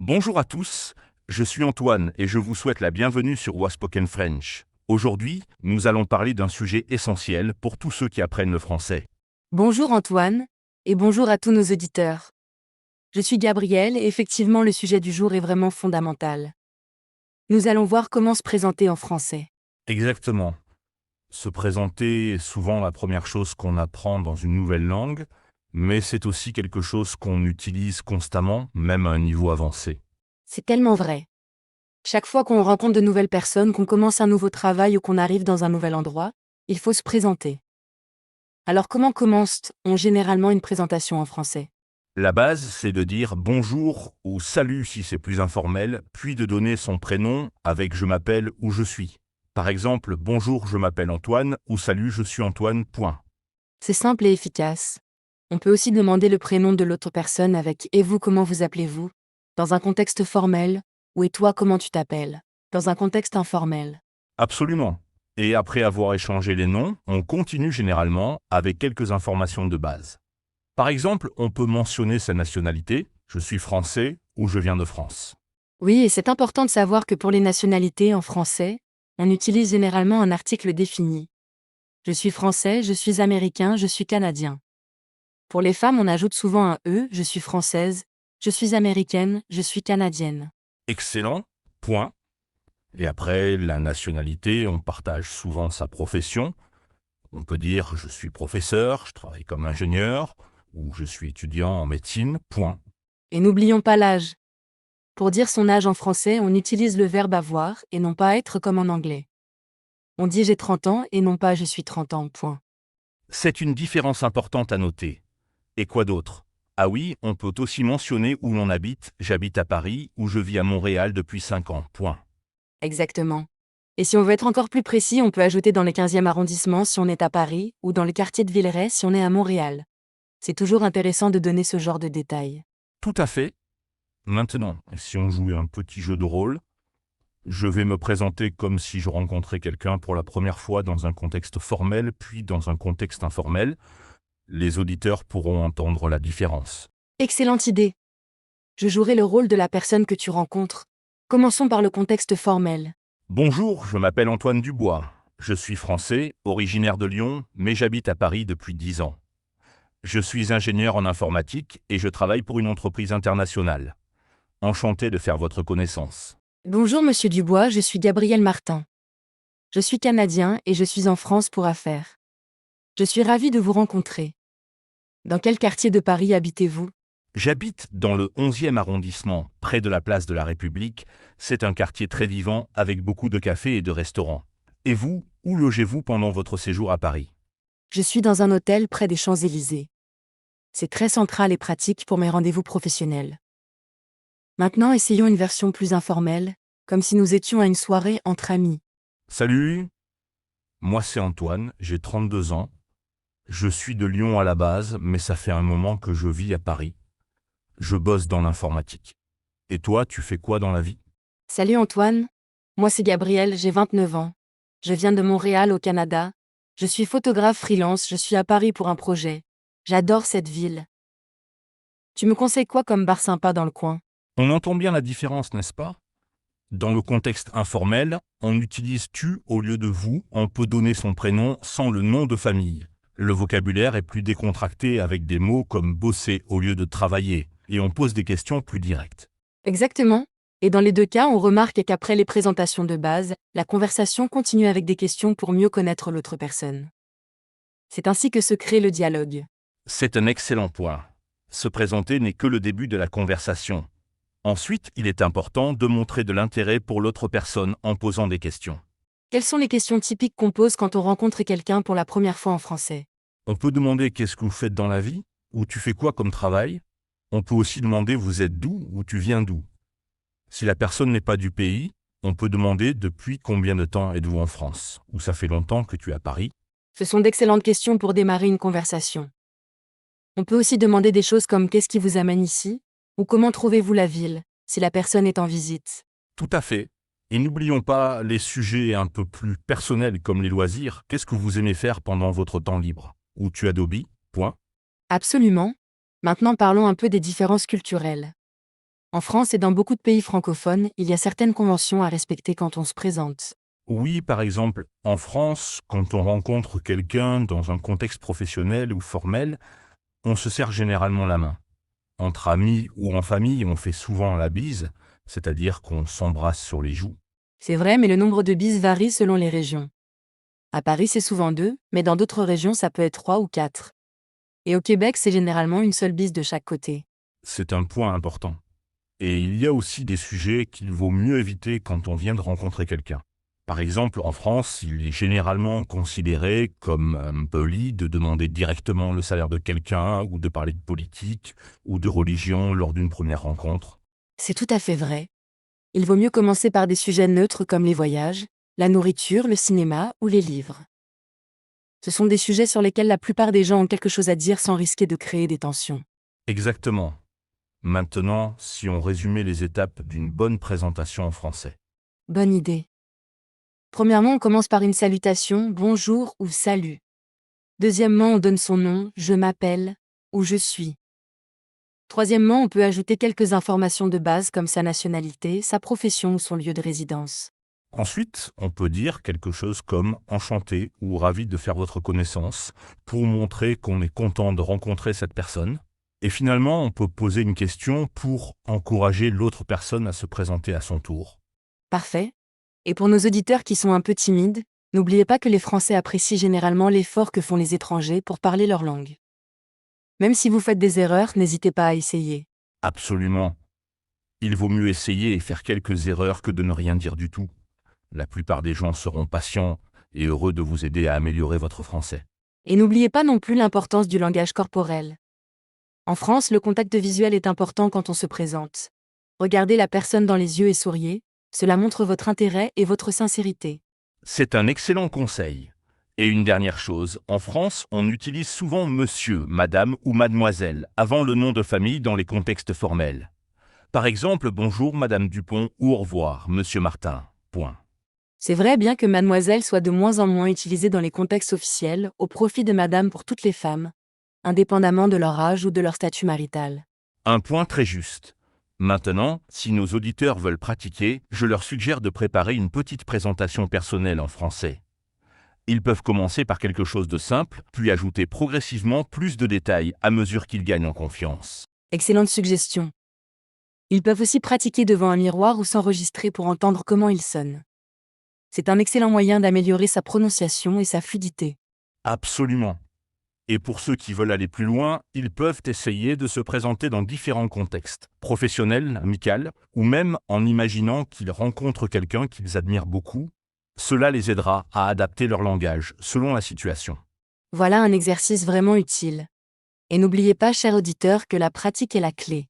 Bonjour à tous, je suis Antoine et je vous souhaite la bienvenue sur Waspoken French. Aujourd'hui, nous allons parler d'un sujet essentiel pour tous ceux qui apprennent le français. Bonjour Antoine, et bonjour à tous nos auditeurs. Je suis Gabrielle et effectivement le sujet du jour est vraiment fondamental. Nous allons voir comment se présenter en français. Exactement. Se présenter est souvent la première chose qu'on apprend dans une nouvelle langue, mais c'est aussi quelque chose qu'on utilise constamment, même à un niveau avancé. C'est tellement vrai. Chaque fois qu'on rencontre de nouvelles personnes, qu'on commence un nouveau travail ou qu'on arrive dans un nouvel endroit, il faut se présenter. Alors comment commence-t-on généralement une présentation en français? La base, c'est de dire bonjour ou salut si c'est plus informel, puis de donner son prénom avec je m'appelle ou je suis. Par exemple, bonjour, je m'appelle Antoine ou salut, je suis Antoine, point. C'est simple et efficace. On peut aussi demander le prénom de l'autre personne avec « Et vous, comment vous appelez-vous » dans un contexte formel ou « Et toi, comment tu t'appelles » dans un contexte informel. Absolument. Et après avoir échangé les noms, on continue généralement avec quelques informations de base. Par exemple, on peut mentionner sa nationalité, je suis français ou je viens de France. Oui, et c'est important de savoir que pour les nationalités en français, on utilise généralement un article défini. Je suis français, je suis américain, je suis canadien. Pour les femmes, on ajoute souvent un E, je suis française, je suis américaine, je suis canadienne. Excellent, point. Et après, la nationalité, on partage souvent sa profession. On peut dire je suis professeur, je travaille comme ingénieur, ou je suis étudiant en médecine, point. Et n'oublions pas l'âge. Pour dire son âge en français, on utilise le verbe avoir et non pas être comme en anglais. On dit j'ai 30 ans et non pas je suis 30 ans, point. C'est une différence importante à noter. Et quoi d'autre? Ah oui, on peut aussi mentionner où l'on habite, j'habite à Paris ou je vis à Montréal depuis 5 ans, point. Exactement. Et si on veut être encore plus précis, on peut ajouter dans le 15e arrondissement si on est à Paris ou dans le quartier de Villeray si on est à Montréal. C'est toujours intéressant de donner ce genre de détails. Tout à fait. Maintenant, si on jouait un petit jeu de rôle, je vais me présenter comme si je rencontrais quelqu'un pour la première fois dans un contexte formel, puis dans un contexte informel. Les auditeurs pourront entendre la différence. Excellente idée. Je jouerai le rôle de la personne que tu rencontres. Commençons par le contexte formel. Bonjour, je m'appelle Antoine Dubois. Je suis français, originaire de Lyon, mais j'habite à Paris depuis 10 ans. Je suis ingénieur en informatique et je travaille pour une entreprise internationale. Enchanté de faire votre connaissance. Bonjour Monsieur Dubois, je suis Gabriel Martin. Je suis canadien et je suis en France pour affaires. Je suis ravi de vous rencontrer. Dans quel quartier de Paris habitez-vous? J'habite dans le 11e arrondissement, près de la place de la République. C'est un quartier très vivant avec beaucoup de cafés et de restaurants. Et vous, où logez-vous pendant votre séjour à Paris? Je suis dans un hôtel près des Champs-Élysées. C'est très central et pratique pour mes rendez-vous professionnels. Maintenant, essayons une version plus informelle, comme si nous étions à une soirée entre amis. Salut, moi c'est Antoine, j'ai 32 ans. Je suis de Lyon à la base, mais ça fait un moment que je vis à Paris. Je bosse dans l'informatique. Et toi, tu fais quoi dans la vie? Salut Antoine, moi c'est Gabriel, j'ai 29 ans. Je viens de Montréal au Canada. Je suis photographe freelance, je suis à Paris pour un projet. J'adore cette ville. Tu me conseilles quoi comme bar sympa dans le coin? On entend bien la différence, n'est-ce pas? Dans le contexte informel, on utilise tu au lieu de vous, on peut donner son prénom sans le nom de famille. Le vocabulaire est plus décontracté avec des mots comme bosser au lieu de travailler, et on pose des questions plus directes. Exactement. Et dans les deux cas, on remarque qu'après les présentations de base, la conversation continue avec des questions pour mieux connaître l'autre personne. C'est ainsi que se crée le dialogue. C'est un excellent point. Se présenter n'est que le début de la conversation. Ensuite, il est important de montrer de l'intérêt pour l'autre personne en posant des questions. Quelles sont les questions typiques qu'on pose quand on rencontre quelqu'un pour la première fois en français? On peut demander qu'est-ce que vous faites dans la vie, ou tu fais quoi comme travail. On peut aussi demander vous êtes d'où ou tu viens d'où. Si la personne n'est pas du pays, on peut demander depuis combien de temps êtes-vous en France, ou ça fait longtemps que tu es à Paris. Ce sont d'excellentes questions pour démarrer une conversation. On peut aussi demander des choses comme qu'est-ce qui vous amène ici, ou comment trouvez-vous la ville, si la personne est en visite. Tout à fait. Et n'oublions pas les sujets un peu plus personnels comme les loisirs. Qu'est-ce que vous aimez faire pendant votre temps libre? Ou tu as d'hobby? Point. Absolument. Maintenant parlons un peu des différences culturelles. En France et dans beaucoup de pays francophones, il y a certaines conventions à respecter quand on se présente. Oui, par exemple, en France, quand on rencontre quelqu'un dans un contexte professionnel ou formel, on se serre généralement la main. Entre amis ou en famille, on fait souvent la bise, c'est-à-dire qu'on s'embrasse sur les joues. C'est vrai, mais le nombre de bises varie selon les régions. À Paris, c'est souvent 2, mais dans d'autres régions, ça peut être 3 ou 4. Et au Québec, c'est généralement une seule bise de chaque côté. C'est un point important. Et il y a aussi des sujets qu'il vaut mieux éviter quand on vient de rencontrer quelqu'un. Par exemple, en France, il est généralement considéré comme impoli de demander directement le salaire de quelqu'un ou de parler de politique ou de religion lors d'une première rencontre. C'est tout à fait vrai. Il vaut mieux commencer par des sujets neutres comme les voyages, la nourriture, le cinéma ou les livres. Ce sont des sujets sur lesquels la plupart des gens ont quelque chose à dire sans risquer de créer des tensions. Exactement. Maintenant, si on résumait les étapes d'une bonne présentation en français. Bonne idée. Premièrement, on commence par une salutation, bonjour ou salut. Deuxièmement, on donne son nom, je m'appelle ou je suis. Troisièmement, on peut ajouter quelques informations de base comme sa nationalité, sa profession ou son lieu de résidence. Ensuite, on peut dire quelque chose comme enchanté ou ravi de faire votre connaissance pour montrer qu'on est content de rencontrer cette personne. Et finalement, on peut poser une question pour encourager l'autre personne à se présenter à son tour. Parfait. Et pour nos auditeurs qui sont un peu timides, n'oubliez pas que les Français apprécient généralement l'effort que font les étrangers pour parler leur langue. Même si vous faites des erreurs, n'hésitez pas à essayer. Absolument. Il vaut mieux essayer et faire quelques erreurs que de ne rien dire du tout. La plupart des gens seront patients et heureux de vous aider à améliorer votre français. Et n'oubliez pas non plus l'importance du langage corporel. En France, le contact visuel est important quand on se présente. Regardez la personne dans les yeux et souriez, cela montre votre intérêt et votre sincérité. C'est un excellent conseil. Et une dernière chose, en France, on utilise souvent monsieur, madame ou mademoiselle avant le nom de famille dans les contextes formels. Par exemple, bonjour madame Dupont ou au revoir monsieur Martin. Point. C'est vrai bien que mademoiselle soit de moins en moins utilisée dans les contextes officiels, au profit de madame pour toutes les femmes, indépendamment de leur âge ou de leur statut marital. Un point très juste. Maintenant, si nos auditeurs veulent pratiquer, je leur suggère de préparer une petite présentation personnelle en français. Ils peuvent commencer par quelque chose de simple, puis ajouter progressivement plus de détails à mesure qu'ils gagnent en confiance. Excellente suggestion. Ils peuvent aussi pratiquer devant un miroir ou s'enregistrer pour entendre comment ils sonnent. C'est un excellent moyen d'améliorer sa prononciation et sa fluidité. Absolument. Et pour ceux qui veulent aller plus loin, ils peuvent essayer de se présenter dans différents contextes, professionnels, amicaux, ou même en imaginant qu'ils rencontrent quelqu'un qu'ils admirent beaucoup. Cela les aidera à adapter leur langage selon la situation. Voilà un exercice vraiment utile. Et n'oubliez pas, cher auditeur, que la pratique est la clé.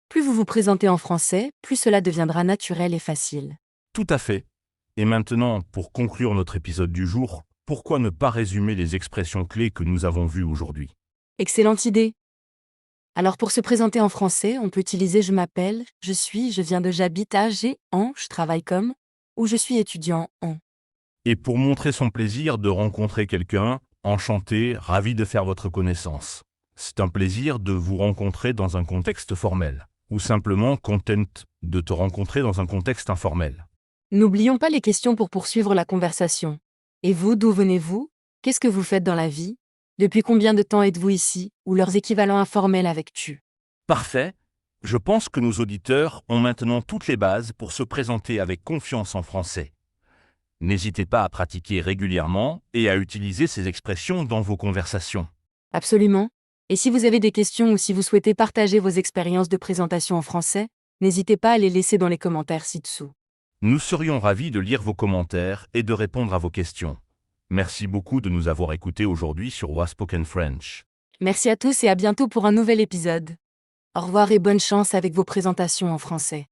Plus vous vous présentez en français, plus cela deviendra naturel et facile. Tout à fait. Et maintenant, pour conclure notre épisode du jour, pourquoi ne pas résumer les expressions clés que nous avons vues aujourd'hui? Excellente idée. Alors pour se présenter en français, on peut utiliser je m'appelle, je suis, je viens de, j'habite à, j'ai, en, je travaille comme, ou je suis étudiant en. Et pour montrer son plaisir de rencontrer quelqu'un, enchanté, ravi de faire votre connaissance. C'est un plaisir de vous rencontrer dans un contexte formel, ou simplement content de te rencontrer dans un contexte informel. N'oublions pas les questions pour poursuivre la conversation. Et vous, d'où venez-vous? Qu'est-ce que vous faites dans la vie? Depuis combien de temps êtes-vous ici? Ou leurs équivalents informels avec tu. Parfait. Je pense que nos auditeurs ont maintenant toutes les bases pour se présenter avec confiance en français. N'hésitez pas à pratiquer régulièrement et à utiliser ces expressions dans vos conversations. Absolument. Et si vous avez des questions ou si vous souhaitez partager vos expériences de présentation en français, n'hésitez pas à les laisser dans les commentaires ci-dessous. Nous serions ravis de lire vos commentaires et de répondre à vos questions. Merci beaucoup de nous avoir écoutés aujourd'hui sur Was Spoken French. Merci à tous et à bientôt pour un nouvel épisode. Au revoir et bonne chance avec vos présentations en français.